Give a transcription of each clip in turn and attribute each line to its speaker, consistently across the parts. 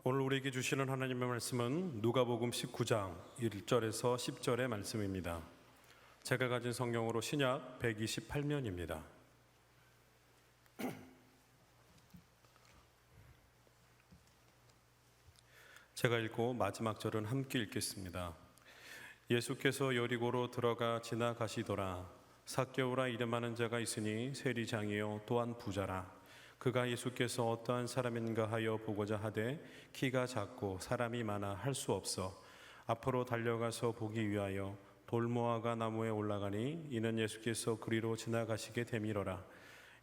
Speaker 1: 오늘 우리에게 주시는 하나님의 말씀은 누가복음 19장 1절에서 10절의 말씀입니다. 제가 가진 성경으로 신약 128면입니다. 제가 읽고 마지막 절은 함께 읽겠습니다. 예수께서 여리고로 들어가 지나가시더라. 삭개오라 이름하는 자가 있으니 세리장이요 또한 부자라. 그가 예수께서 어떠한 사람인가 하여 보고자 하되 키가 작고 사람이 많아 할 수 없어 앞으로 달려가서 보기 위하여 돌무화과 나무에 올라가니 이는 예수께서 그리로 지나가시게 되밀어라.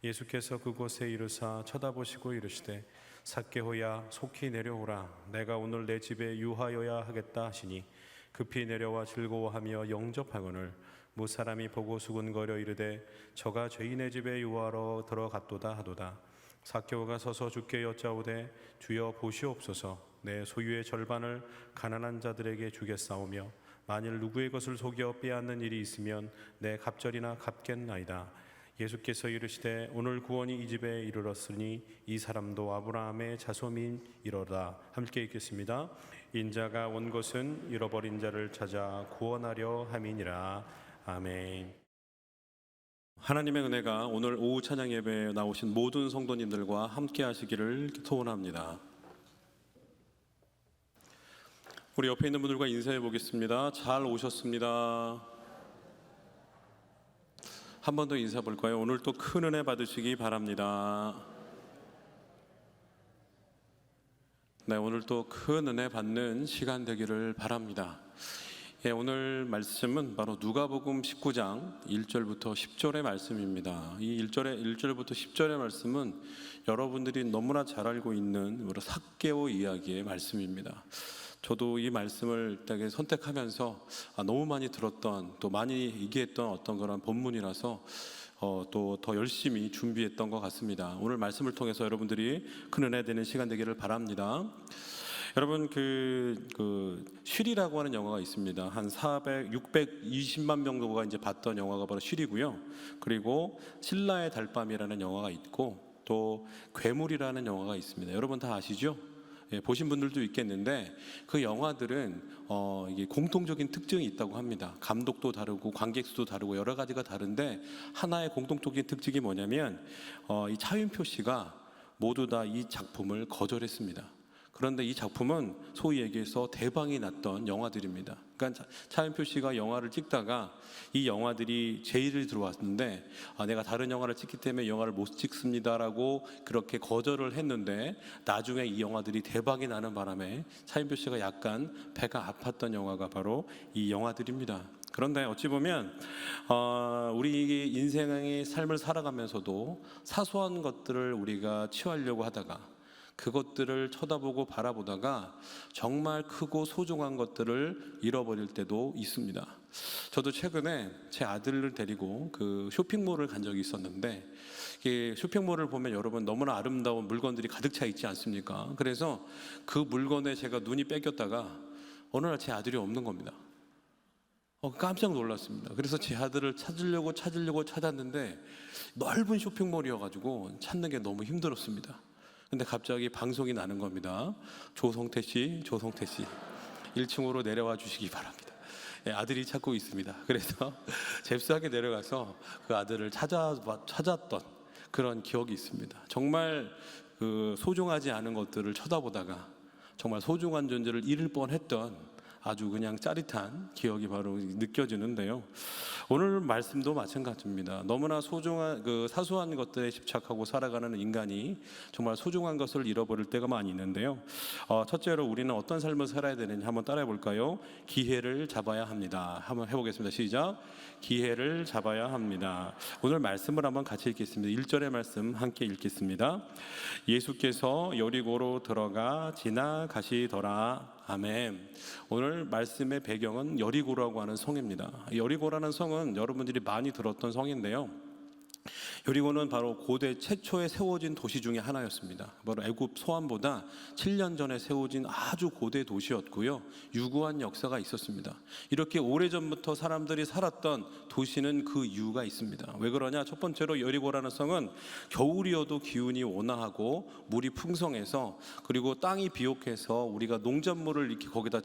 Speaker 1: 예수께서 그곳에 이르사 쳐다보시고 이르시되 삭개오야 속히 내려오라. 내가 오늘 내 집에 유하여야 하겠다 하시니 급히 내려와 즐거워하며 영접하거늘 무사람이 보고 수군거려 이르되 저가 죄인의 집에 유하러 들어갔도다 하도다. 삭개오가 서서 주께 여짜오되 주여 보시옵소서. 내 소유의 절반을 가난한 자들에게 주겠사오며 만일 누구의 것을 속여 빼앗는 일이 있으면 내 갑절이나 갚겠나이다. 예수께서 이르시되 오늘 구원이 이 집에 이르렀으니 이 사람도 아브라함의 자손이로다. 함께 읽겠습니다. 인자가 온 것은 잃어버린 자를 찾아 구원하려 함이니라. 아멘. 하나님의 은혜가 오늘 오후 찬양 예배에 나오신 모든 성도님들과 함께 하시기를 소원합니다. 우리 옆에 있는 분들과 인사해 보겠습니다. 잘 오셨습니다. 한 번 더 인사 볼까요? 오늘 또 큰 은혜 받으시기 바랍니다. 네, 오늘 또 큰 은혜 받는 시간 되기를 바랍니다. 예, 오늘 말씀은 바로 누가복음 19장 1절부터 10절의 말씀입니다. 이 1절부터 10절의 말씀은 여러분들이 너무나 잘 알고 있는 삭개오 이야기의 말씀입니다. 저도 이 말씀을 딱 선택하면서 너무 많이 들었던, 또 많이 얘기했던 어떤 그런 본문이라서 또 더 열심히 준비했던 것 같습니다. 오늘 말씀을 통해서 여러분들이 큰 은혜 되는 시간 되기를 바랍니다. 여러분 쉴이라고 하는 영화가 있습니다. 한 620만 명 정도가 이제 봤던 영화가 바로 쉴이고요. 그리고 신라의 달밤이라는 영화가 있고 또 괴물이라는 영화가 있습니다. 여러분 다 아시죠? 예, 보신 분들도 있겠는데 그 영화들은 이게 공통적인 특징이 있다고 합니다. 감독도 다르고 관객 수도 다르고 여러 가지가 다른데 하나의 공통적인 특징이 뭐냐면 이 차윤표 씨가 모두 다 이 작품을 거절했습니다. 그런데 이 작품은 소위 얘기해서 대박이 났던 영화들입니다. 그러니까 차윤표 씨가 영화를 찍다가 이 영화들이 제의를 들어왔는데 내가 다른 영화를 찍기 때문에 영화를 못 찍습니다라고 그렇게 거절을 했는데 나중에 이 영화들이 대박이 나는 바람에 차윤표 씨가 약간 배가 아팠던 영화가 바로 이 영화들입니다. 그런데 어찌 보면 우리 인생의 삶을 살아가면서도 사소한 것들을 우리가 취하려고 하다가 그것들을 쳐다보고 바라보다가 정말 크고 소중한 것들을 잃어버릴 때도 있습니다. 저도 최근에 제 아들을 데리고 그 쇼핑몰을 간 적이 있었는데 쇼핑몰을 보면 여러분 너무나 아름다운 물건들이 가득 차 있지 않습니까? 그래서 그 물건에 제가 눈이 뺏겼다가 어느 날 제 아들이 없는 겁니다. 깜짝 놀랐습니다. 그래서 제 아들을 찾으려고 찾았는데 넓은 쇼핑몰이어가지고 찾는 게 너무 힘들었습니다. 근데 갑자기 방송이 나는 겁니다. 조성태 씨 1층으로 내려와 주시기 바랍니다. 예, 아들이 찾고 있습니다. 그래서 잽싸게 내려가서 그 아들을 찾았던 그런 기억이 있습니다. 정말 소중하지 않은 것들을 쳐다보다가 정말 소중한 존재를 잃을 뻔했던 아주 그냥 짜릿한 기억이 바로 느껴지는데요. 오늘 말씀도 마찬가지입니다. 너무나 소중한 사소한 것들에 집착하고 살아가는 인간이 정말 소중한 것을 잃어버릴 때가 많이 있는데요. 첫째로 우리는 어떤 삶을 살아야 되는지 한번 따라해 볼까요? 기회를 잡아야 합니다. 한번 해보겠습니다. 시작. 기회를 잡아야 합니다. 오늘 말씀을 한번 같이 읽겠습니다. 1절의 말씀 함께 읽겠습니다. 예수께서 여리고로 들어가 지나가시더라. 아멘. 오늘 말씀의 배경은 여리고라고 하는 성입니다. 여리고라는 성은 여러분들이 많이 들었던 성인데요. 여리고는 바로 고대 최초에 세워진 도시 중에 하나였습니다. 바로 애굽 소환보다 7년 전에 세워진 아주 고대 도시였고요. 유구한 역사가 있었습니다. 이렇게 오래전부터 사람들이 살았던 도시는 그 이유가 있습니다. 왜 그러냐? 첫 번째로 여리고라는 성은 겨울이어도 기온이 온화하고 물이 풍성해서, 그리고 땅이 비옥해서 우리가 농작물을 이렇게 거기다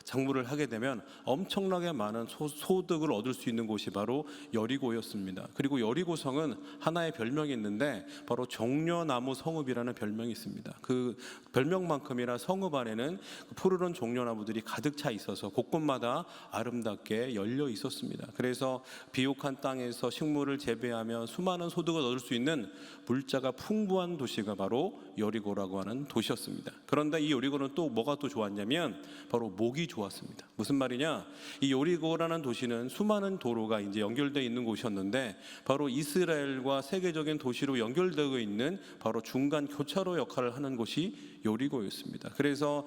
Speaker 1: 작물을 하게 되면 엄청나게 많은 소득을 얻을 수 있는 곳이 바로 여리고였습니다. 그리고 여리고성은 하나의 별명이 있는데 바로 종려나무 성읍이라는 별명이 있습니다. 그 별명만큼이나 성읍 안에는 푸르른 종려나무들이 가득 차 있어서 곳곳마다 아름답게 열려 있었습니다. 그래서 비옥한 땅에서 식물을 재배하며 수많은 소득을 얻을 수 있는 물자가 풍부한 도시가 바로 여리고라고 하는 도시였습니다. 그런데 이 여리고는 또 뭐가 또 좋았냐면 바로 목이 좋았습니다. 무슨 말이냐? 이 여리고라는 도시는 수많은 도로가 이제 연결되어 있는 곳이었는데 바로 이스라엘과 세계적인 도시로 연결되어 있는 바로 중간 교차로 역할을 하는 곳이 여리고였습니다. 그래서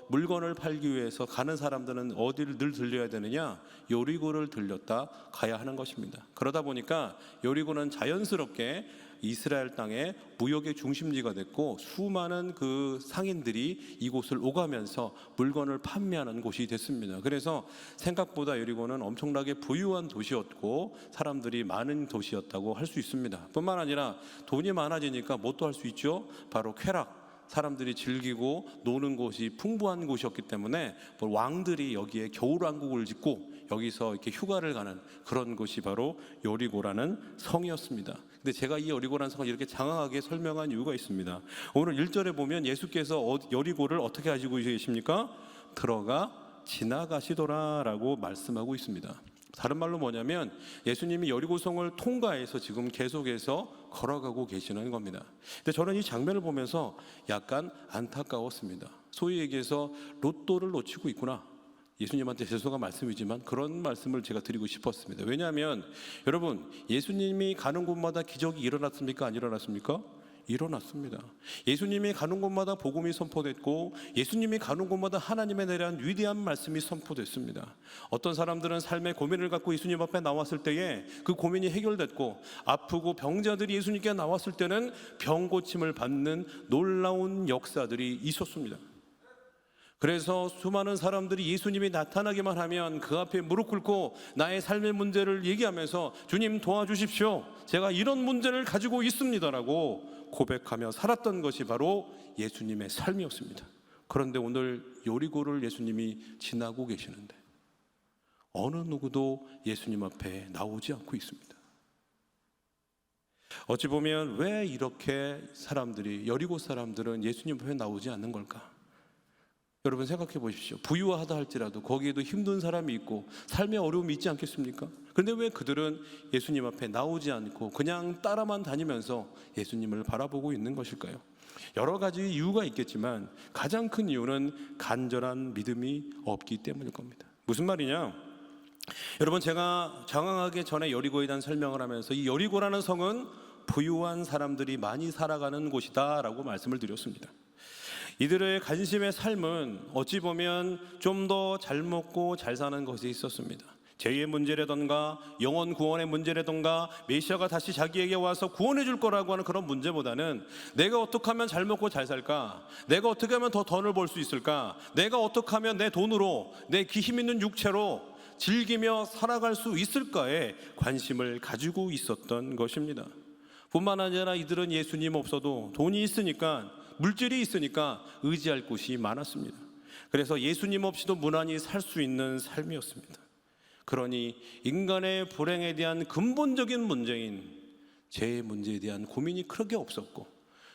Speaker 1: 물건을 팔기 위해서 가는 사람들은 어디를 늘 들려야 되느냐? 여리고를 들렸다 가야 하는 것입니다. 그러다 보니까 여리고는 자연스럽게 이스라엘 땅의 무역의 중심지가 됐고, 수많은 그 상인들이 이곳을 오가면서 물건을 판매하는 곳이 됐습니다. 그래서 생각보다 여리고는 엄청나게 부유한 도시였고 사람들이 많은 도시였다고 할 수 있습니다. 뿐만 아니라 돈이 많아지니까 뭣도 할 수 있죠? 바로 쾌락, 사람들이 즐기고 노는 곳이 풍부한 곳이었기 때문에 왕들이 여기에 겨울왕국을 짓고 여기서 이렇게 휴가를 가는 그런 곳이 바로 여리고라는 성이었습니다. 근데 제가 이 여리고라는 성을 이렇게 장황하게 설명한 이유가 있습니다. 오늘 1절에 보면 예수께서 여리고를 어떻게 하시고 계십니까? 들어가 지나가시더라라고 말씀하고 있습니다. 다른 말로 뭐냐면 예수님이 여리고성을 통과해서 지금 계속해서 걸어가고 계시는 겁니다. 근데 저는 이 장면을 보면서 약간 안타까웠습니다. 소위 얘기해서 로또를 놓치고 있구나. 예수님한테 죄송한 말씀이지만 그런 말씀을 제가 드리고 싶었습니다. 왜냐하면 여러분, 예수님이 가는 곳마다 기적이 일어났습니까? 안 일어났습니까? 일어났습니다. 예수님이 가는 곳마다 복음이 선포됐고 예수님이 가는 곳마다 하나님에 대한 위대한 말씀이 선포됐습니다. 어떤 사람들은 삶의 고민을 갖고 예수님 앞에 나왔을 때에 그 고민이 해결됐고, 아프고 병자들이 예수님께 나왔을 때는 병 고침을 받는 놀라운 역사들이 있었습니다. 그래서 수많은 사람들이 예수님이 나타나기만 하면 그 앞에 무릎 꿇고 나의 삶의 문제를 얘기하면서 주님 도와주십시오, 제가 이런 문제를 가지고 있습니다라고 고백하며 살았던 것이 바로 예수님의 삶이었습니다. 그런데 오늘 여리고를 예수님이 지나고 계시는데 어느 누구도 예수님 앞에 나오지 않고 있습니다. 어찌 보면 왜 이렇게 여리고 사람들은 예수님 앞에 나오지 않는 걸까? 여러분 생각해 보십시오. 부유하다 할지라도 거기에도 힘든 사람이 있고 삶의 어려움이 있지 않겠습니까? 그런데 왜 그들은 예수님 앞에 나오지 않고 그냥 따라만 다니면서 예수님을 바라보고 있는 것일까요? 여러 가지 이유가 있겠지만 가장 큰 이유는 간절한 믿음이 없기 때문일 겁니다. 무슨 말이냐? 여러분, 제가 장황하게 전에 여리고에 대한 설명을 하면서 이 여리고라는 성은 부유한 사람들이 많이 살아가는 곳이다 라고 말씀을 드렸습니다. 이들의 관심의 삶은 어찌 보면 좀 더 잘 먹고 잘 사는 것이 있었습니다. 죄의 문제라던가 영혼 구원의 문제라던가 메시아가 다시 자기에게 와서 구원해 줄 거라고 하는 그런 문제보다는 내가 어떻게 하면 잘 먹고 잘 살까? 내가 어떻게 하면 더 돈을 벌 수 있을까? 내가 어떻게 하면 내 돈으로, 내 힘 있는 육체로 즐기며 살아갈 수 있을까에 관심을 가지고 있었던 것입니다. 뿐만 아니라 이들은 예수님 없어도 돈이 있으니까, 물질이 있으니까 의지할 곳이 많았습니다. 그래서 예수님 없이도 무난히 살 수 있는 삶이었습니다. 그러니 인간의 불행에 대한 근본적인 문제인 죄의 문제에 대한 고민이 크게 없었고,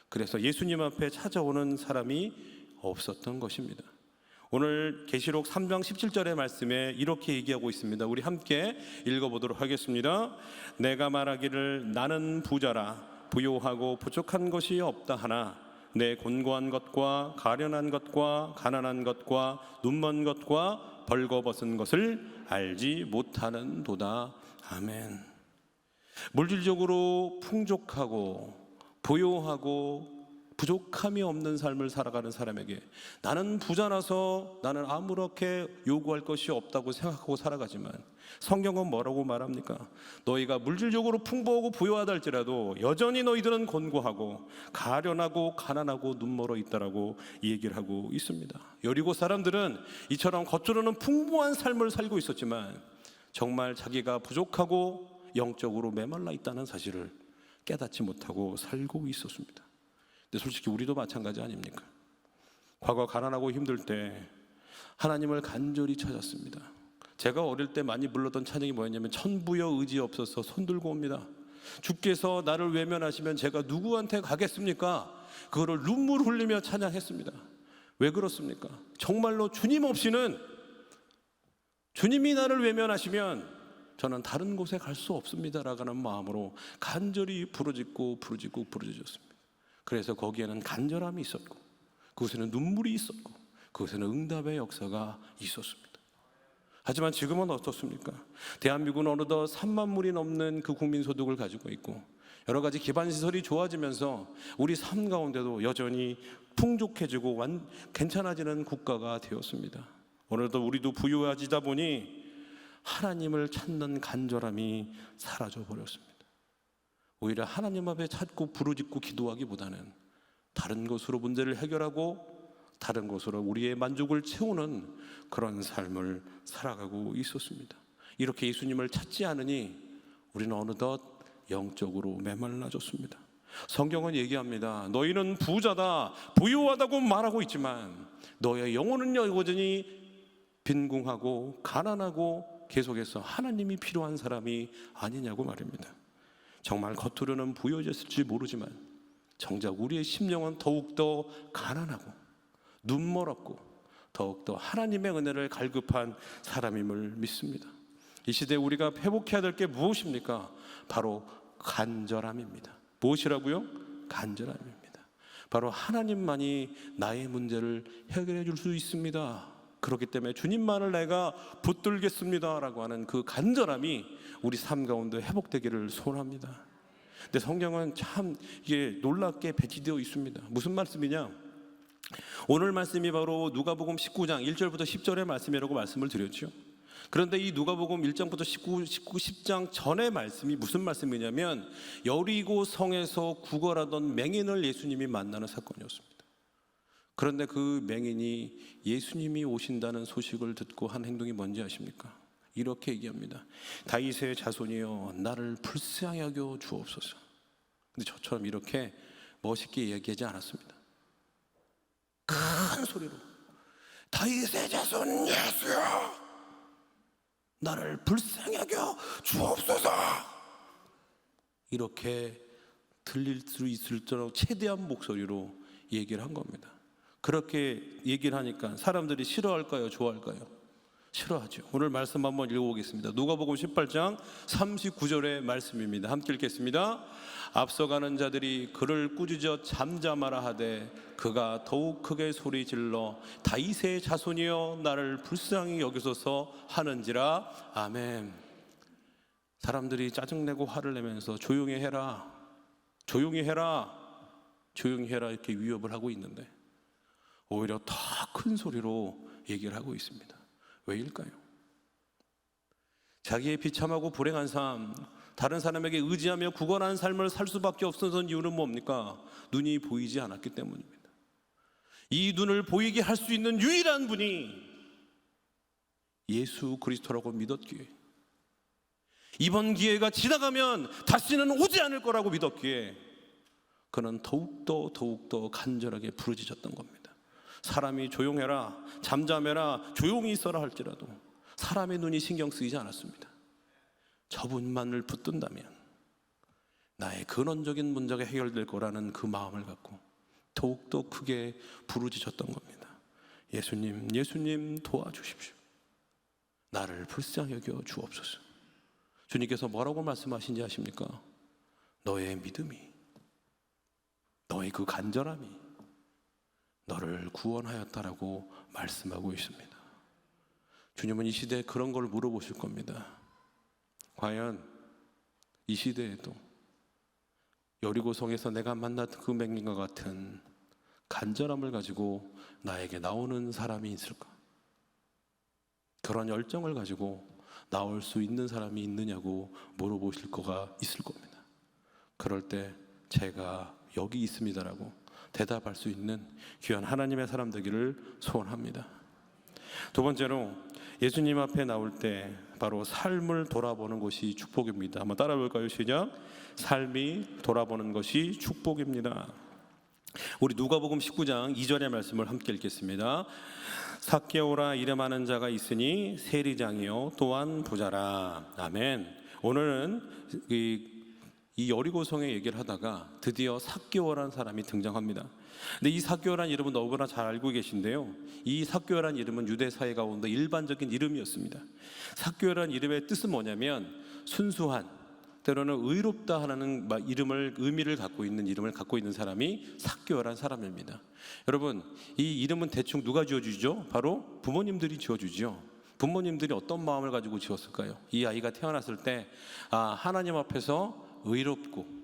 Speaker 1: 그래서 예수님 앞에 찾아오는 사람이 없었던 것입니다. 오늘 계시록 3장 17절의 말씀에 이렇게 얘기하고 있습니다. 우리 함께 읽어보도록 하겠습니다. 내가 말하기를 나는 부자라 부요하고 부족한 것이 없다 하나 내 곤고한 것과 가련한 것과 가난한 것과 눈먼 것과 벌거벗은 것을 알지 못하는도다. 아멘. 물질적으로 풍족하고 부요하고 부족함이 없는 삶을 살아가는 사람에게 나는 부자라서 나는 아무렇게 요구할 것이 없다고 생각하고 살아가지만 성경은 뭐라고 말합니까? 너희가 물질적으로 풍부하고 부유하다 할지라도 여전히 너희들은 곤고하고 가련하고 가난하고 눈멀어 있다라고 얘기를 하고 있습니다. 여리고 사람들은 이처럼 겉으로는 풍부한 삶을 살고 있었지만 정말 자기가 부족하고 영적으로 메말라 있다는 사실을 깨닫지 못하고 살고 있었습니다. 근데 솔직히 우리도 마찬가지 아닙니까? 과거 가난하고 힘들 때 하나님을 간절히 찾았습니다. 제가 어릴 때 많이 불렀던 찬양이 뭐였냐면 천부여 의지 없어서 손 들고 옵니다. 주께서 나를 외면하시면 제가 누구한테 가겠습니까? 그거를 눈물 흘리며 찬양했습니다. 왜 그렇습니까? 정말로 주님 없이는, 주님이 나를 외면하시면 저는 다른 곳에 갈 수 없습니다라는 마음으로 간절히 부르짖었습니다. 그래서 거기에는 간절함이 있었고 그곳에는 눈물이 있었고 그곳에는 응답의 역사가 있었습니다. 하지만 지금은 어떻습니까? 대한민국은 어느덧 3만 물이 넘는 그 국민소득을 가지고 있고 여러 가지 기반시설이 좋아지면서 우리 삶 가운데도 여전히 풍족해지고 괜찮아지는 국가가 되었습니다. 어느덧 우리도 부유해지다 보니 하나님을 찾는 간절함이 사라져버렸습니다. 오히려 하나님 앞에 찾고 부르짖고 기도하기보다는 다른 것으로 문제를 해결하고 다른 것으로 우리의 만족을 채우는 그런 삶을 살아가고 있었습니다. 이렇게 예수님을 찾지 않으니 우리는 어느덧 영적으로 메말라졌습니다. 성경은 얘기합니다. 너희는 부자다, 부유하다고 말하고 있지만 너의 영혼은 여전히 빈궁하고 가난하고 계속해서 하나님이 필요한 사람이 아니냐고 말입니다. 정말 겉으로는 부유해졌을지 모르지만 정작 우리의 심령은 더욱더 가난하고 눈멀었고 더욱더 하나님의 은혜를 갈급한 사람임을 믿습니다. 이 시대에 우리가 회복해야 될 게 무엇입니까? 바로 간절함입니다. 무엇이라고요? 간절함입니다. 바로 하나님만이 나의 문제를 해결해 줄 수 있습니다. 그렇기 때문에 주님만을 내가 붙들겠습니다 라고 하는 그 간절함이 우리 삶 가운데 회복되기를 소원합니다. 근데 성경은 참 이게 놀랍게 배치되어 있습니다. 무슨 말씀이냐? 오늘 말씀이 바로 누가복음 19장 1절부터 10절의 말씀이라고 말씀을 드렸죠. 그런데 이 누가복음 1장부터 10장 전의 말씀이 무슨 말씀이냐면 여리고 성에서 구걸하던 맹인을 예수님이 만나는 사건이었습니다. 그런데 그 맹인이 예수님이 오신다는 소식을 듣고 한 행동이 뭔지 아십니까? 이렇게 얘기합니다. 다윗의 자손이여 나를 불쌍히 여겨 주옵소서. 근데 저처럼 이렇게 멋있게 얘기하지 않았습니다. 큰 소리로 다윗의 자손 예수여 나를 불쌍히 여겨 주옵소서. 이렇게 들릴 수 있을 정도로 최대한 목소리로 얘기를 한 겁니다. 그렇게 얘기를 하니까 사람들이 싫어할까요? 좋아할까요? 싫어하죠. 오늘 말씀 한번 읽어보겠습니다. 누가복음 18장 39절의 말씀입니다. 함께 읽겠습니다. 앞서가는 자들이 그를 꾸짖어 잠잠하라 하되 그가 더욱 크게 소리 질러 다윗의 자손이여 나를 불쌍히 여기소서 하는지라. 아멘. 사람들이 짜증내고 화를 내면서 조용히 해라, 조용히 해라, 조용히 해라 이렇게 위협을 하고 있는데 오히려 더 큰 소리로 얘기를 하고 있습니다. 왜일까요? 자기의 비참하고 불행한 삶, 다른 사람에게 의지하며 구걸하는 삶을 살 수밖에 없었던 이유는 뭡니까? 눈이 보이지 않았기 때문입니다. 이 눈을 보이게 할 수 있는 유일한 분이 예수 그리스도라고 믿었기에, 이번 기회가 지나가면 다시는 오지 않을 거라고 믿었기에 그는 더욱더 간절하게 부르짖었던 겁니다. 사람이 조용해라, 잠잠해라, 조용히 있어라 할지라도 사람의 눈이 신경 쓰이지 않았습니다. 저분만을 붙든다면 나의 근원적인 문제가 해결될 거라는 그 마음을 갖고 더욱더 크게 부르짖었던 겁니다. 예수님, 예수님 도와주십시오. 나를 불쌍히 여겨 주옵소서. 주님께서 뭐라고 말씀하신지 아십니까? 너의 믿음이, 너의 그 간절함이 너를 구원하였다라고 말씀하고 있습니다. 주님은 이 시대에 그런 걸 물어보실 겁니다. 과연 이 시대에도 여리고성에서 내가 만났던 그 맹인과 같은 간절함을 가지고 나에게 나오는 사람이 있을까? 그런 열정을 가지고 나올 수 있는 사람이 있느냐고 물어보실 거가 있을 겁니다. 그럴 때 제가 여기 있습니다라고 대답할 수 있는 귀한 하나님의 사람 되기를 소원합니다. 두 번째로, 예수님 앞에 나올 때 바로 삶을 돌아보는 것이 축복입니다. 한번 따라 볼까요? 시작. 삶이 돌아보는 것이 축복입니다. 우리 누가복음 19장 2절의 말씀을 함께 읽겠습니다. 삭개오라 이름하는 자가 있으니 세리장이요 또한 부자라. 아멘. 오늘은 이 여리고성의 얘기를 하다가 드디어 삭개오라는 사람이 등장합니다. 근데 이 삭개오라는 이름은 너무나 잘 알고 계신데요, 이 삭개오라는 이름은 유대 사회 가운데 일반적인 이름이었습니다. 삭개오라는 이름의 뜻은 뭐냐면 순수한, 때로는 의롭다 하는 의미를 갖고 있는 이름을 갖고 있는 사람이 삭개오라는 사람입니다. 여러분, 이 이름은 대충 누가 지어주죠? 바로 부모님들이 지어주죠. 부모님들이 어떤 마음을 가지고 지었을까요? 이 아이가 태어났을 때 하나님 앞에서 의롭고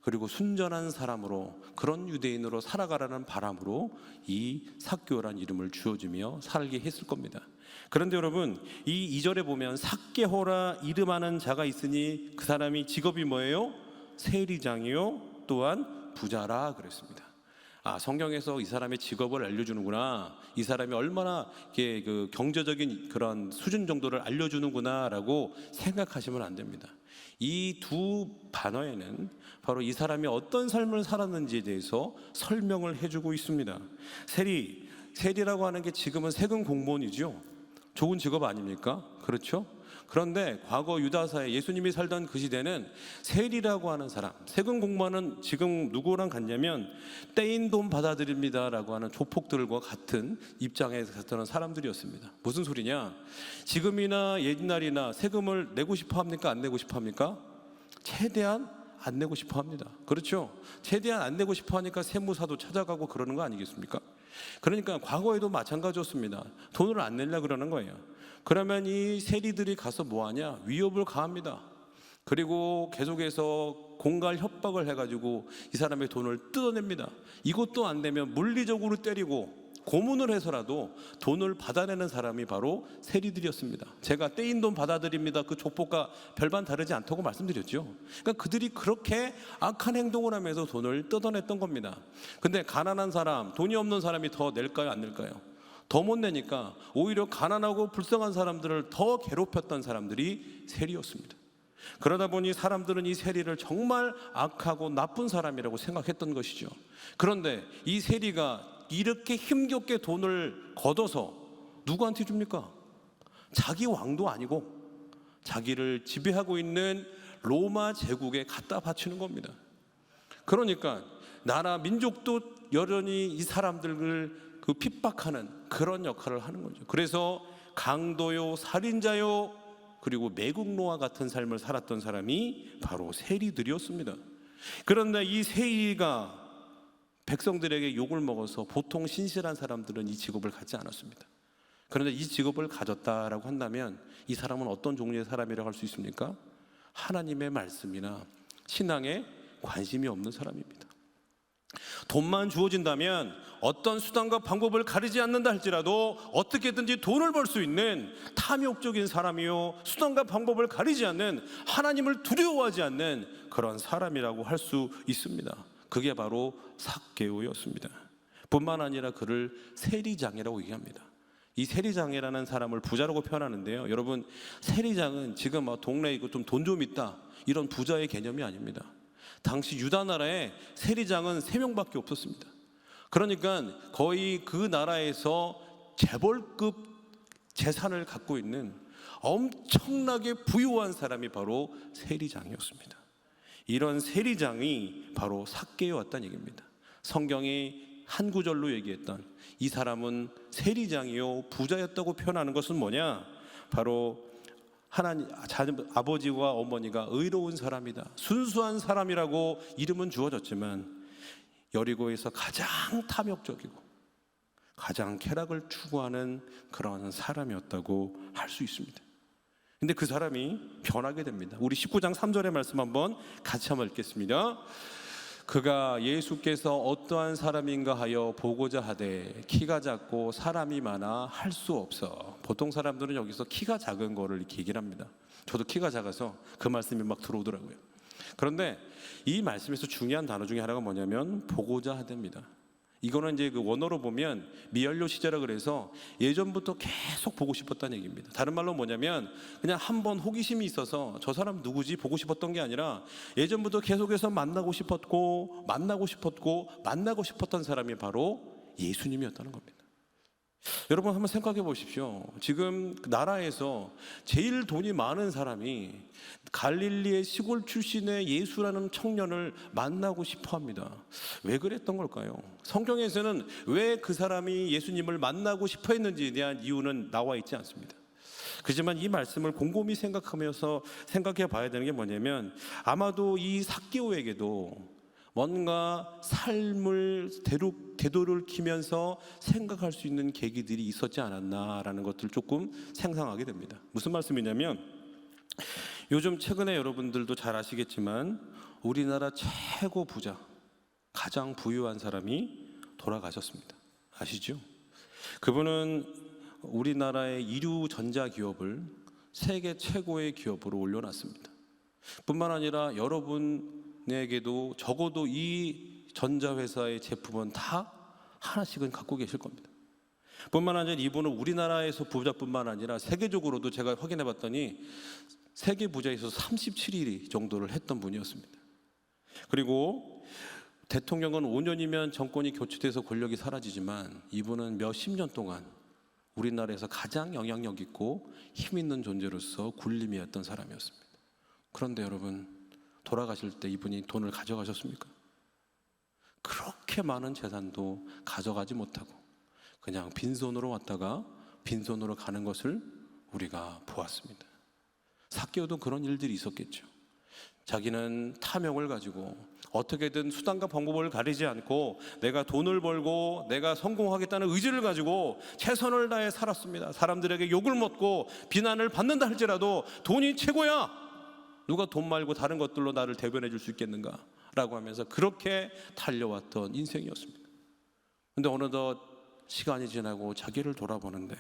Speaker 1: 그리고 순전한 사람으로, 그런 유대인으로 살아가라는 바람으로 이 삭개오라는 이름을 주어주며 살게 했을 겁니다. 그런데 여러분, 이 2절에 보면 삭개오라 이름하는 자가 있으니 그 사람이 직업이 뭐예요? 세리장이요 또한 부자라 그랬습니다. 성경에서 이 사람의 직업을 알려주는구나, 이 사람이 얼마나 그 경제적인 그런 수준 정도를 알려주는구나라고 생각하시면 안 됩니다. 이 두 반어에는 바로 이 사람이 어떤 삶을 살았는지에 대해서 설명을 해주고 있습니다. 세리라고 하는 게 지금은 세금 공무원이죠. 좋은 직업 아닙니까? 그렇죠? 그런데 과거 유다사에 예수님이 살던 그 시대는 세리라고 하는 사람, 세금 공무원은 지금 누구랑 같냐면 떼인 돈 받아들입니다라고 하는 조폭들과 같은 입장에 섰던 사람들이었습니다. 무슨 소리냐? 지금이나 옛날이나 세금을 내고 싶어 합니까? 안 내고 싶어 합니까? 최대한 안 내고 싶어 합니다. 그렇죠? 최대한 안 내고 싶어 하니까 세무사도 찾아가고 그러는 거 아니겠습니까? 그러니까 과거에도 마찬가지였습니다. 돈을 안 내려고 그러는 거예요. 그러면 이 세리들이 가서 뭐하냐? 위협을 가합니다. 그리고 계속해서 공갈 협박을 해가지고 이 사람의 돈을 뜯어냅니다. 이것도 안 되면 물리적으로 때리고 고문을 해서라도 돈을 받아내는 사람이 바로 세리들이었습니다. 제가 떼인 돈 받아드립니다. 그 족보가 별반 다르지 않다고 말씀드렸죠. 그러니까 그들이 그렇게 악한 행동을 하면서 돈을 뜯어냈던 겁니다. 근데 가난한 사람, 돈이 없는 사람이 더 낼까요? 안 낼까요? 더 못 내니까 오히려 가난하고 불쌍한 사람들을 더 괴롭혔던 사람들이 세리였습니다. 그러다 보니 사람들은 이 세리를 정말 악하고 나쁜 사람이라고 생각했던 것이죠. 그런데 이 세리가 이렇게 힘겹게 돈을 걷어서 누구한테 줍니까? 자기 왕도 아니고 자기를 지배하고 있는 로마 제국에 갖다 바치는 겁니다. 그러니까 나라 민족도 여전히 이 사람들을 핍박하는 그런 역할을 하는 거죠. 그래서 강도요, 살인자요, 그리고 매국노와 같은 삶을 살았던 사람이 바로 세리들이었습니다. 그런데 이 세리가 백성들에게 욕을 먹어서 보통 신실한 사람들은 이 직업을 갖지 않았습니다. 그런데 이 직업을 가졌다라고 한다면 이 사람은 어떤 종류의 사람이라고 할 수 있습니까? 하나님의 말씀이나 신앙에 관심이 없는 사람입니다. 돈만 주어진다면 어떤 수단과 방법을 가리지 않는다 할지라도 어떻게든지 돈을 벌 수 있는 탐욕적인 사람이요, 수단과 방법을 가리지 않는, 하나님을 두려워하지 않는 그런 사람이라고 할 수 있습니다. 그게 바로 삭개오였습니다. 뿐만 아니라 그를 세리장이라고 얘기합니다. 이 세리장이라는 사람을 부자라고 표현하는데요, 여러분, 세리장은 지금 동네에 좀 돈 좀 있다 이런 부자의 개념이 아닙니다. 당시 유다 나라에 세리장은 3명밖에 없었습니다. 그러니까 거의 그 나라에서 재벌급 재산을 갖고 있는 엄청나게 부유한 사람이 바로 세리장이었습니다. 이런 세리장이 바로 삭개오였다는 얘기입니다. 성경이 한 구절로 얘기했던 이 사람은 세리장이요 부자였다고 표현하는 것은 뭐냐? 바로 하나님, 아버지와 어머니가 의로운 사람이다, 순수한 사람이라고 이름은 주어졌지만 여리고에서 가장 탐욕적이고 가장 쾌락을 추구하는 그런 사람이었다고 할 수 있습니다. 근데 그 사람이 변하게 됩니다. 우리 19장 3절의 말씀 한번 같이 한번 읽겠습니다. 그가 예수께서 어떠한 사람인가 하여 보고자 하되 키가 작고 사람이 많아 할 수 없어. 보통 사람들은 여기서 키가 작은 거를 이렇게 얘기를 합니다. 저도 키가 작아서 그 말씀이 막 들어오더라고요. 그런데 이 말씀에서 중요한 단어 중에 하나가 뭐냐면 보고자 하답니다. 이거는 이제 그 원어로 보면 미완료 시제라 그래서 예전부터 계속 보고 싶었다는 얘기입니다. 다른 말로 뭐냐면 그냥 한번 호기심이 있어서 저 사람 누구지 보고 싶었던 게 아니라 예전부터 계속해서 만나고 싶었던 사람이 바로 예수님이었다는 겁니다. 여러분 한번 생각해 보십시오. 지금 나라에서 제일 돈이 많은 사람이 갈릴리의 시골 출신의 예수라는 청년을 만나고 싶어 합니다. 왜 그랬던 걸까요? 성경에서는 왜 그 사람이 예수님을 만나고 싶어 했는지에 대한 이유는 나와 있지 않습니다. 그렇지만 이 말씀을 곰곰이 생각하면서 생각해 봐야 되는 게 뭐냐면 아마도 이 삭개오에게도 뭔가 삶을 되돌이키면서 생각할 수 있는 계기들이 있었지 않았나라는 것들을 조금 상상하게 됩니다. 무슨 말씀이냐면 요즘 최근에 여러분들도 잘 아시겠지만 우리나라 최고 부자, 가장 부유한 사람이 돌아가셨습니다. 아시죠? 그분은 우리나라의 이류 전자기업을 세계 최고의 기업으로 올려놨습니다. 뿐만 아니라 여러분에게도 적어도 이 전자회사의 제품은 다 하나씩은 갖고 계실 겁니다. 뿐만 아니라 이분은 우리나라에서 부자뿐만 아니라 세계적으로도 제가 확인해 봤더니 세계 부자에서 37위 정도를 했던 분이었습니다. 그리고 대통령은 5년이면 정권이 교체돼서 권력이 사라지지만 이분은 몇십 년 동안 우리나라에서 가장 영향력 있고 힘 있는 존재로서 군림이었던 사람이었습니다. 그런데 여러분 돌아가실 때 이분이 돈을 가져가셨습니까? 그렇게 많은 재산도 가져가지 못하고 그냥 빈손으로 왔다가 빈손으로 가는 것을 우리가 보았습니다. 삭개오도 그런 일들이 있었겠죠. 자기는 탐욕을 가지고 어떻게든 수단과 방법을 가리지 않고 내가 돈을 벌고 내가 성공하겠다는 의지를 가지고 최선을 다해 살았습니다. 사람들에게 욕을 먹고 비난을 받는다 할지라도 돈이 최고야. 누가 돈 말고 다른 것들로 나를 대변해 줄 수 있겠는가? 라고 하면서 그렇게 달려왔던 인생이었습니다. 그런데 어느덧 시간이 지나고 자기를 돌아보는데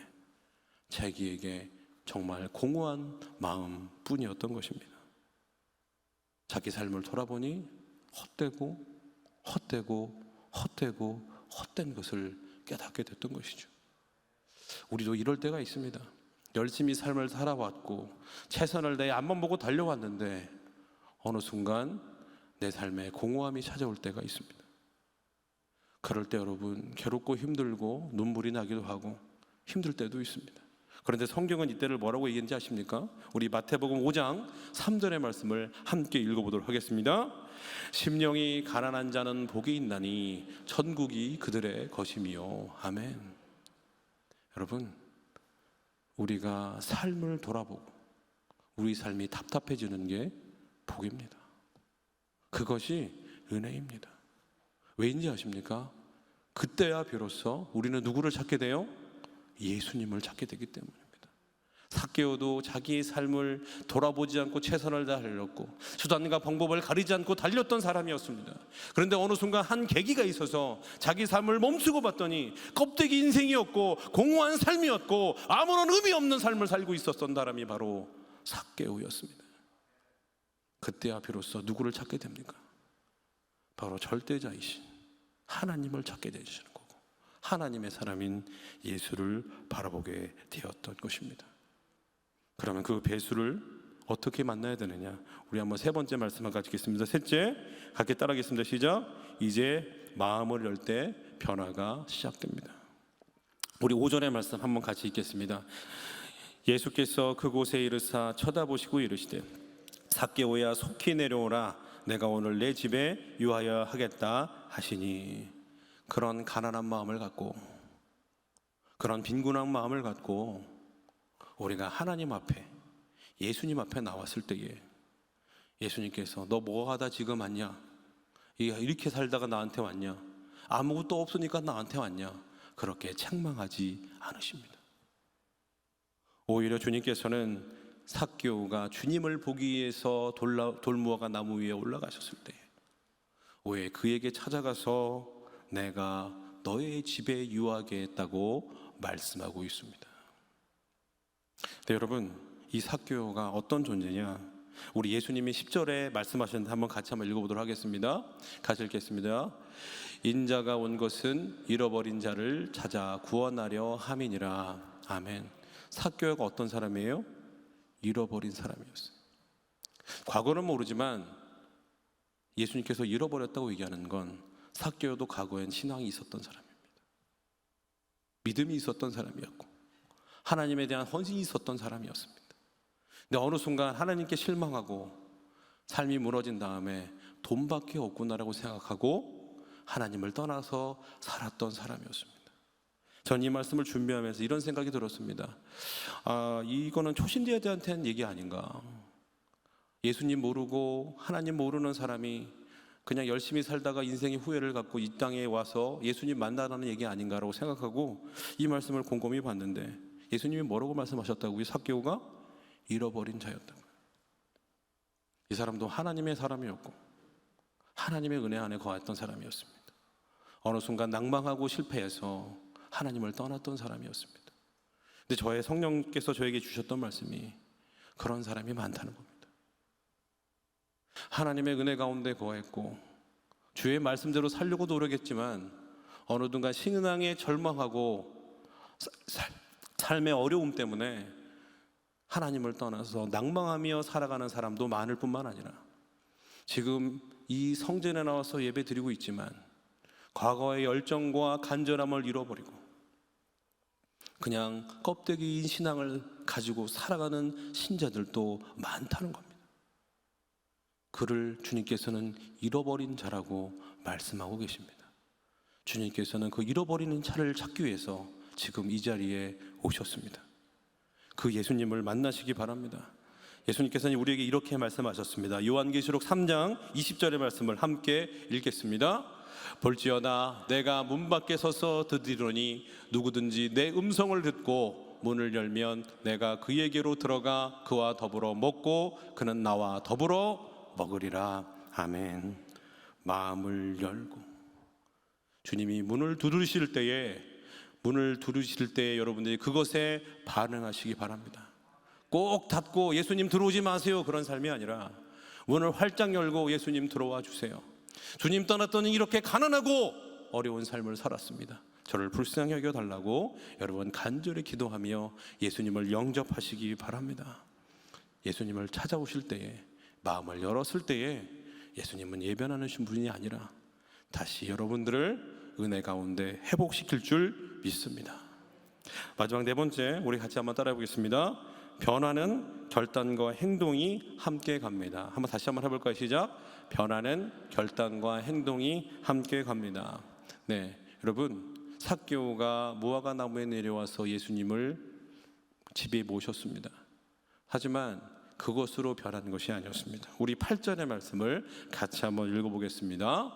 Speaker 1: 자기에게 정말 공허한 마음뿐이었던 것입니다. 자기 삶을 돌아보니 헛된 것을 깨닫게 됐던 것이죠. 우리도 이럴 때가 있습니다. 열심히 삶을 살아왔고 최선을 다해 앞만 보고 달려왔는데 어느 순간 내 삶에 공허함이 찾아올 때가 있습니다. 그럴 때 여러분 괴롭고 힘들고 눈물이 나기도 하고 힘들 때도 있습니다. 그런데 성경은 이때를 뭐라고 얘기했는지 아십니까? 우리 마태복음 5장 3절의 말씀을 함께 읽어보도록 하겠습니다. 심령이 가난한 자는 복이 있나니 천국이 그들의 것이미요. 아멘. 여러분 우리가 삶을 돌아보고 우리 삶이 답답해지는 게 복입니다. 그것이 은혜입니다. 왜인지 아십니까? 그때야 비로소 우리는 누구를 찾게 돼요? 예수님을 찾게 되기 때문입니다. 삭개오도 자기의 삶을 돌아보지 않고 최선을 다하였고 수단과 방법을 가리지 않고 달렸던 사람이었습니다. 그런데 어느 순간 한 계기가 있어서 자기 삶을 멈추고 봤더니 껍데기 인생이었고 공허한 삶이었고 아무런 의미 없는 삶을 살고 있었던 사람이 바로 삭개오였습니다. 그때야 비로소 누구를 찾게 됩니까? 바로 절대자이신 하나님을 찾게 되시는 거고 하나님의 사람인 예수를 바라보게 되었던 것입니다. 그러면 그 배수를 어떻게 만나야 되느냐? 우리 한번 세 번째 말씀을 가지겠습니다. 셋째, 함께 따라하겠습니다. 시작. 이제 마음을 열 때 변화가 시작됩니다. 우리 5절의 말씀 한번 같이 읽겠습니다. 예수께서 그곳에 이르사 쳐다보시고 이르시되 삭개오야 속히 내려오라. 내가 오늘 내 집에 유하여 하겠다 하시니. 그런 가난한 마음을 갖고 그런 빈곤한 마음을 갖고 우리가 하나님 앞에 예수님 앞에 나왔을 때에 예수님께서 너 뭐 하다 지금 왔냐? 이렇게 살다가 나한테 왔냐? 아무것도 없으니까 나한테 왔냐? 그렇게 책망하지 않으십니다. 오히려 주님께서는 삭개오가 주님을 보기 위해서 돌무화과 나무 위에 올라가셨을 때 왜 그에게 찾아가서 내가 너의 집에 유하게 했다고 말씀하고 있습니다. 네, 여러분, 이 삭개오가 어떤 존재냐? 우리 예수님이 10절에 말씀하셨는데 같이 한번 읽어보도록 하겠습니다. 같이 읽겠습니다. 인자가 온 것은 잃어버린 자를 찾아 구원하려 함이니라. 아멘. 삭개오가 어떤 사람이에요? 잃어버린 사람이었어요. 과거는 모르지만 예수님께서 잃어버렸다고 얘기하는 건 삭개오도 과거엔 신앙이 있었던 사람입니다. 믿음이 있었던 사람이었고 하나님에 대한 헌신이 있었던 사람이었습니다. 근데 어느 순간 하나님께 실망하고 삶이 무너진 다음에 돈밖에 없구나라고 생각하고 하나님을 떠나서 살았던 사람이었습니다. 전 이 말씀을 준비하면서 이런 생각이 들었습니다. 이거는 초신자들한테는 얘기 아닌가. 예수님 모르고 하나님 모르는 사람이 그냥 열심히 살다가 인생의 후회를 갖고 이 땅에 와서 예수님 만나라는 얘기 아닌가라고 생각하고 이 말씀을 곰곰이 봤는데 예수님이 뭐라고 말씀하셨다고요? 삭개오가 잃어버린 자였다고요. 이 사람도 하나님의 사람이었고 하나님의 은혜 안에 거했던 사람이었습니다. 어느 순간 낭망하고 실패해서 하나님을 떠났던 사람이었습니다. 근데 저의 성령께서 저에게 주셨던 말씀이 그런 사람이 많다는 겁니다. 하나님의 은혜 가운데 거했고 주의 말씀대로 살려고 노력했지만 어느 순간 신앙에 절망하고 삶의 어려움 때문에 하나님을 떠나서 낭망하며 살아가는 사람도 많을 뿐만 아니라 지금 이 성전에 나와서 예배 드리고 있지만 과거의 열정과 간절함을 잃어버리고 그냥 껍데기인 신앙을 가지고 살아가는 신자들도 많다는 겁니다. 그를 주님께서는 잃어버린 자라고 말씀하고 계십니다. 주님께서는 그 잃어버리는 자를 찾기 위해서 지금 이 자리에 오셨습니다. 그 예수님을 만나시기 바랍니다. 예수님께서는 우리에게 이렇게 말씀하셨습니다. 요한계시록 3장 20절의 말씀을 함께 읽겠습니다. 볼지어다 내가 문 밖에 서서 드리노니 누구든지 내 음성을 듣고 문을 열면 내가 그에게로 들어가 그와 더불어 먹고 그는 나와 더불어 먹으리라. 아멘. 마음을 열고 주님이 문을 두드리실 때에 여러분들이 그것에 반응하시기 바랍니다. 꼭 닫고 예수님 들어오지 마세요 그런 삶이 아니라 문을 활짝 열고 예수님 들어와 주세요. 주님 떠났더니 이렇게 가난하고 어려운 삶을 살았습니다. 저를 불쌍히 여겨달라고 여러분 간절히 기도하며 예수님을 영접하시기 바랍니다. 예수님을 찾아오실 때에 마음을 열었을 때에 예수님은 예변하는 분이 아니라 다시 여러분들을 은혜 가운데 회복시킬 줄 믿습니다. 마지막 네 번째 우리 같이 한번 따라해 보겠습니다. 변화는 결단과 행동이 함께 갑니다. 다시 한번 해볼까요? 시작. 변화는 결단과 행동이 함께 갑니다. 네, 여러분 삭개오가 무화과 나무에 내려와서 예수님을 집에 모셨습니다. 하지만 그것으로 변한 것이 아니었습니다. 우리 8절의 말씀을 같이 한번 읽어보겠습니다.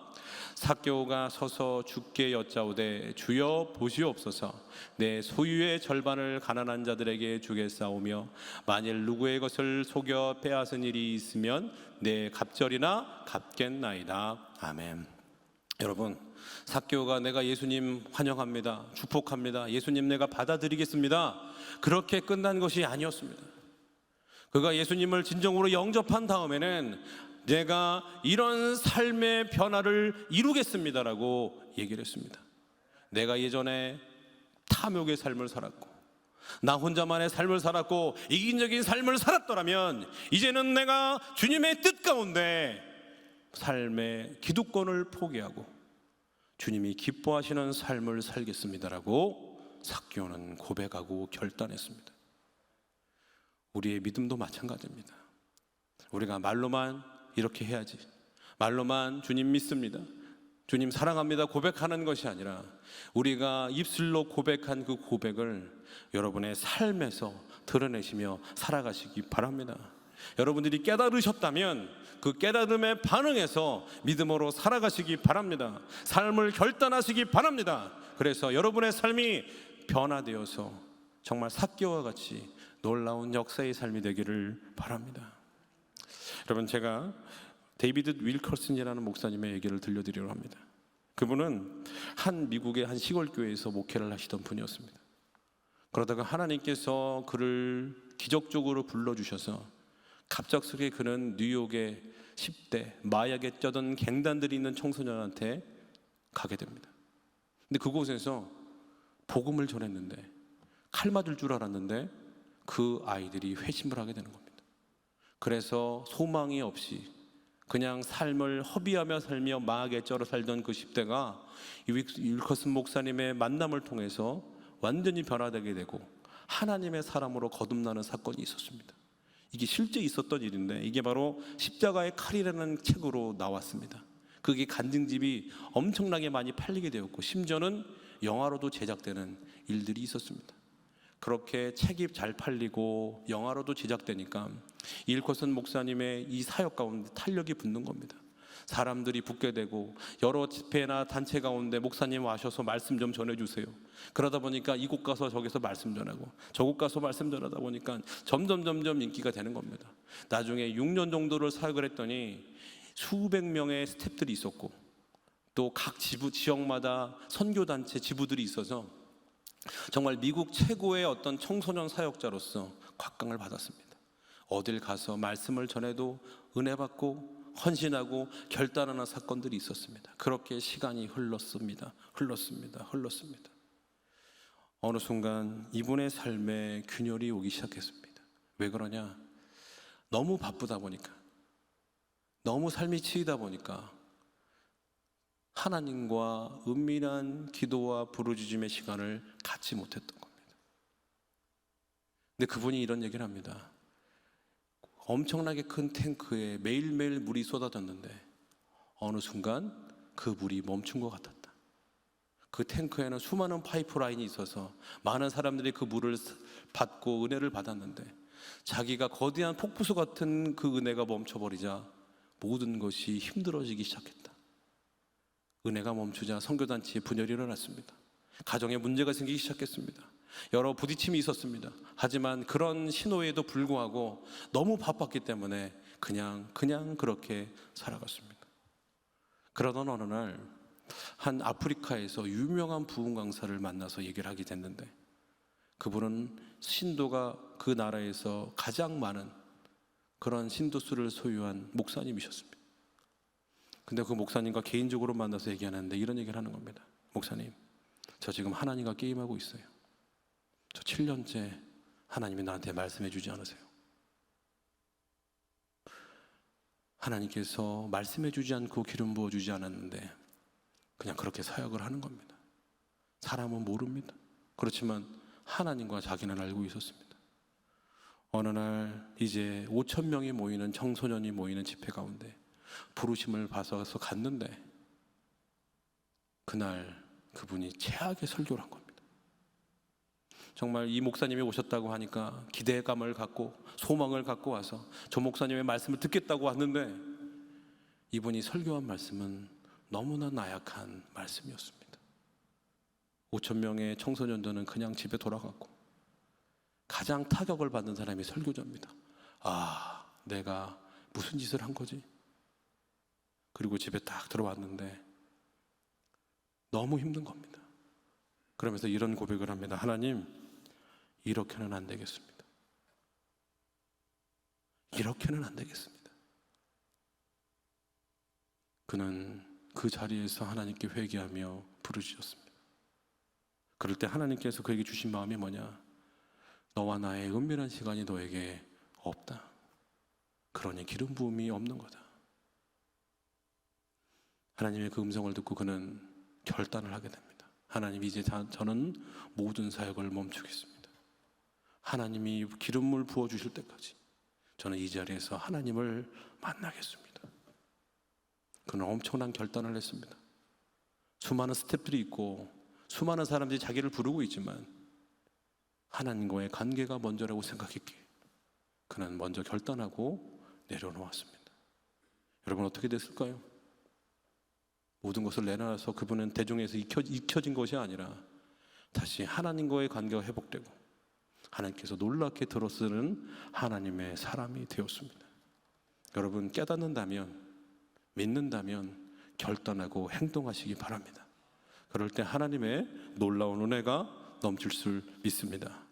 Speaker 1: 삭개오가 서서 주께 여짜오되 주여 보시옵소서 내 소유의 절반을 가난한 자들에게 주겠사오며 만일 누구의 것을 속여 빼앗은 일이 있으면 내 갑절이나 갚겠나이다. 아멘. 여러분 삭개오가 내가 예수님 환영합니다, 축복합니다, 예수님 내가 받아들이겠습니다 그렇게 끝난 것이 아니었습니다. 그가 예수님을 진정으로 영접한 다음에는 내가 이런 삶의 변화를 이루겠습니다라고 얘기를 했습니다. 내가 예전에 탐욕의 삶을 살았고 나 혼자만의 삶을 살았고 이기적인 삶을 살았더라면 이제는 내가 주님의 뜻 가운데 삶의 기득권을 포기하고 주님이 기뻐하시는 삶을 살겠습니다라고 삭개오는 고백하고 결단했습니다. 우리의 믿음도 마찬가지입니다. 우리가 말로만 이렇게 해야지, 말로만 주님 믿습니다, 주님 사랑합니다 고백하는 것이 아니라 우리가 입술로 고백한 그 고백을 여러분의 삶에서 드러내시며 살아가시기 바랍니다. 여러분들이 깨달으셨다면 그 깨달음에 반응해서 믿음으로 살아가시기 바랍니다. 삶을 결단하시기 바랍니다. 그래서 여러분의 삶이 변화되어서 정말 삭개오와 같이 놀라운 역사의 삶이 되기를 바랍니다. 여러분 제가 데이비드 윌커슨이라는 목사님의 얘기를 들려드리려 합니다. 그분은 한 미국의 한 시골 교회에서 목회를 하시던 분이었습니다. 그러다가 하나님께서 그를 기적적으로 불러주셔서 갑작스레 그는 뉴욕의 10대 마약에 쩌던 갱단들이 있는 청소년한테 가게 됩니다. 근데 그곳에서 복음을 전했는데 칼 맞을 줄 알았는데 그 아이들이 회심을 하게 되는 겁니다. 그래서 소망이 없이 그냥 삶을 허비하며 살며 마약에 쩔어 살던 그 10대가 윌커슨 목사님의 만남을 통해서 완전히 변화되게 되고 하나님의 사람으로 거듭나는 사건이 있었습니다. 이게 실제 있었던 일인데 이게 바로 십자가의 칼이라는 책으로 나왔습니다. 그게 간증집이 엄청나게 많이 팔리게 되었고 심지어는 영화로도 제작되는 일들이 있었습니다. 그렇게 책이 잘 팔리고 영화로도 제작되니까 윌커슨 목사님의 이 사역 가운데 탄력이 붙는 겁니다. 사람들이 붙게 되고 여러 집회나 단체 가운데 목사님 와셔서 말씀 좀 전해주세요. 그러다 보니까 이곳 가서 저기서 말씀 전하고 저곳 가서 말씀 전하다 보니까 점점 인기가 되는 겁니다. 나중에 6년 정도를 사역을 했더니 수백 명의 스태프들이 있었고 또 각 지역마다 선교단체 지부들이 있어서 정말 미국 최고의 어떤 청소년 사역자로서 곽강을 받았습니다. 어딜 가서 말씀을 전해도 은혜 받고 헌신하고 결단하는 사건들이 있었습니다. 그렇게 시간이 흘렀습니다. 어느 순간 이분의 삶에 균열이 오기 시작했습니다. 왜 그러냐? 너무 바쁘다 보니까, 너무 삶이 치이다 보니까 하나님과 은밀한 기도와 부르짖음의 시간을 갖지 못했던 겁니다. 근데 그분이 이런 얘기를 합니다. 엄청나게 큰 탱크에 매일매일 물이 쏟아졌는데 어느 순간 그 물이 멈춘 것 같았다. 그 탱크에는 수많은 파이프라인이 있어서 많은 사람들이 그 물을 받고 은혜를 받았는데 자기가 거대한 폭포수 같은 그 은혜가 멈춰버리자 모든 것이 힘들어지기 시작했다. 은혜가 멈추자 선교단체에 분열이 일어났습니다. 가정에 문제가 생기기 시작했습니다. 여러 부딪힘이 있었습니다. 하지만 그런 신호에도 불구하고 너무 바빴기 때문에 그냥 그렇게 살아갔습니다. 그러던 어느 날 한 아프리카에서 유명한 부흥 강사를 만나서 얘기를 하게 됐는데 그분은 신도가 그 나라에서 가장 많은 그런 신도수를 소유한 목사님이셨습니다. 근데 그 목사님과 개인적으로 만나서 얘기하는데 이런 얘기를 하는 겁니다. 목사님, 저 지금 하나님과 게임하고 있어요. 저 7년째 하나님이 나한테 말씀해 주지 않으세요. 하나님께서 말씀해 주지 않고 기름 부어 주지 않았는데 그냥 그렇게 사역을 하는 겁니다. 사람은 모릅니다. 그렇지만 하나님과 자기는 알고 있었습니다. 어느 날 이제 5천 명이 모이는 청소년이 모이는 집회 가운데 부르심을 받아서 갔는데 그날 그분이 최악의 설교를 한 겁니다. 정말 이 목사님이 오셨다고 하니까 기대감을 갖고 소망을 갖고 와서 저 목사님의 말씀을 듣겠다고 왔는데 이분이 설교한 말씀은 너무나 나약한 말씀이었습니다. 5천 명의 청소년들은 그냥 집에 돌아갔고 가장 타격을 받는 사람이 설교자입니다. 아, 내가 무슨 짓을 한 거지? 그리고 집에 딱 들어왔는데 너무 힘든 겁니다. 그러면서 이런 고백을 합니다. 하나님, 이렇게는 안 되겠습니다. 이렇게는 안 되겠습니다. 그는 그 자리에서 하나님께 회개하며 부르짖었습니다. 그럴 때 하나님께서 그에게 주신 마음이 뭐냐? 너와 나의 은밀한 시간이 너에게 없다. 그러니 기름 부음이 없는 거다. 하나님의 그 음성을 듣고 그는 결단을 하게 됩니다. 하나님, 이제 저는 모든 사역을 멈추겠습니다. 하나님이 기름을 부어주실 때까지 저는 이 자리에서 하나님을 만나겠습니다. 그는 엄청난 결단을 했습니다. 수많은 스태프들이 있고 수많은 사람들이 자기를 부르고 있지만 하나님과의 관계가 먼저라고 생각했기에 그는 먼저 결단하고 내려놓았습니다. 여러분, 어떻게 됐을까요? 모든 것을 내놔서 그분은 대중에서 잊혀진 것이 아니라 다시 하나님과의 관계가 회복되고 하나님께서 놀랍게 들어쓰는 하나님의 사람이 되었습니다. 여러분, 깨닫는다면 믿는다면 결단하고 행동하시기 바랍니다. 그럴 때 하나님의 놀라운 은혜가 넘칠 줄 믿습니다.